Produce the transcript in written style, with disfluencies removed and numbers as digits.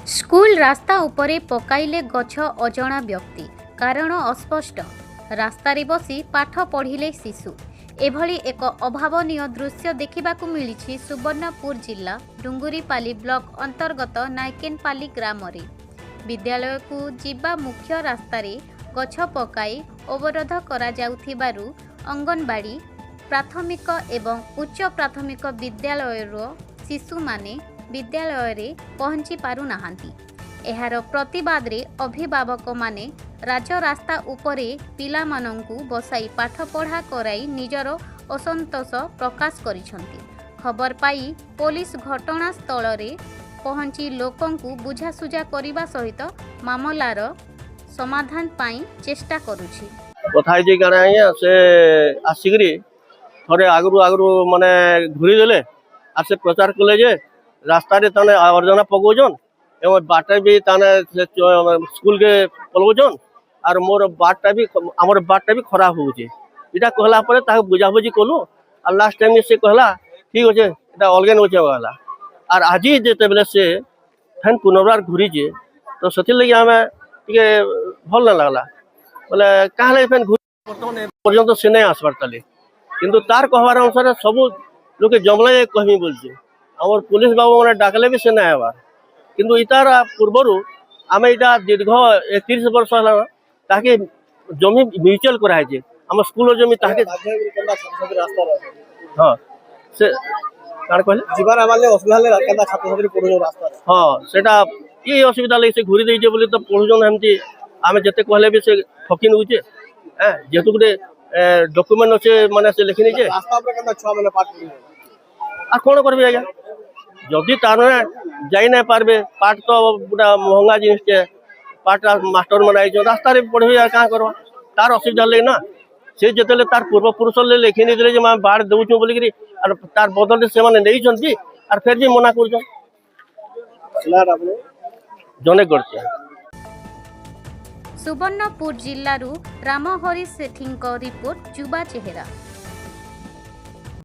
School रास्ता उपरे पकाइले गछ अजणा व्यक्ति कारण अस्पष्ट रास्तारे बसी पाठ पढ़िले शिशु एभली एक अभावनीय दृश्य देखिबाकु मिलिछि सुवर्णपुर जिला डुंगुरीपाली ब्लॉक अंतर्गत नायकेनपाली ग्राम रे विद्यालय को जीवा मुख्य रास्तारे गछ पकाई अवरोध करा जाउथिबारु अंगनवाड़ी प्राथमिक एवं उच्च प्राथमिक विद्यालयर शिशु माने विद्यालय रे पहुंची पारु नाहांती। एहार प्रतिवाद रे अभिभावक माने राजरास्ता उपरे पिला मानंकु बसाई पाठ पढ़ा कराई निजर असंतोष प्रकाश करिसंती। खबर पाई पुलिस घटनास्थल रे पहुंची लोकंकु बुझासुझा करिबा सहित मामलार समाधान पाई चेष्टा करूछि। कथा जे गाना से आसिकरी थरे आगरु आगरु माने घुरी देले आ से प्रचार कले जे रास्ता रे तने आवर्जना पगोजन एवं बाटा भी तने स्कूल के पलगोजन आर मोर बाटा भी हमर बाटा भी खराब हो जे इटा कहला परे ता बुझाबुझी कलु आ लास्ट टाइम से कहला ठीक होचे इटा अलगेन होचे वाला आर आजी जेते बेले से फेन पुनर्बार घुरी जे तो सती लगी हमें टिके भल न लागला बोले काहले फेन घुरी वर्तमान पर्यंत से नहीं आसबार ताले किंतु तार कहवार अनुसार सब लोके जमले कहमी बोलजे आमर पुलिस बाबू मैंने डाकले भी से नहीं आवार किंतु इतार पूर्वर आम यहाँ दीर्घ 31 वर्ष है ताकि जमी म्यूचुअल कराई आम स्कूल जमी ताके हाँ से कार कहले जीवन आवाले असुविधा ले केनता छात्र छात्री पढो रास्ता हाँ सेटा ये असुविधा ले से घुरी देजे बोले तो पढुजन हमती आमे जते कहले भी से ठकिन होचे जेतु गुटे डॉक्यूमेंट अच्छे माने से लिखिनी जे रास्ता पर केनता छुआ माने पाठ पढो आ कोन करबे आज्ञा जदि तारने जाई नहीं पारबे पाठ तो गोटा महंगा जिनिस के पाठ मास्टर मन आई रास्ता रे पढ़बे आ का करबा तार असुविधा ले ना से जतेले तार पूर्व पुरुष ले लिखिनी देले जे मैं बाढ़ दउछु बोली करी आर तार बदल से माने नै छंती आर फिर भी मना करछन लाड आपने जने करछे। सुवर्णपुर जिल्लारू रामहरि सेठींको रिपोर्ट जुबा चेहरा।